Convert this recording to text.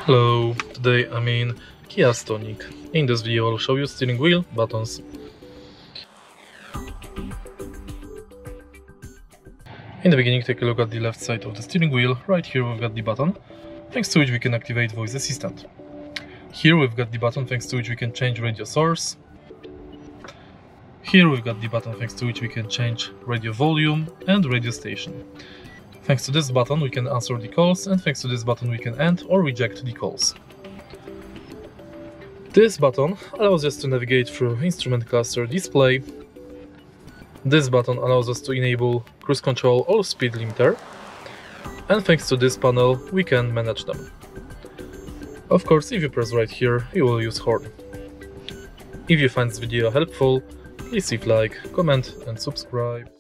Hello, today I'm in Kia Stonic. In this video I'll show you steering wheel buttons. In the beginning, take a look at the left side of the steering wheel. Right here we've got the button, thanks to which we can activate voice assistant. Here we've got the button thanks to which we can change radio source. Here we've got the button thanks to which we can change radio volume and radio station. Thanks to this button we can answer the calls, and thanks to this button we can end or reject the calls. This button allows us to navigate through instrument cluster display. This button allows us to enable cruise control or speed limiter. And thanks to this panel we can manage them. Of course, if you press right here, you will use horn. If you find this video helpful, please leave like, comment and subscribe.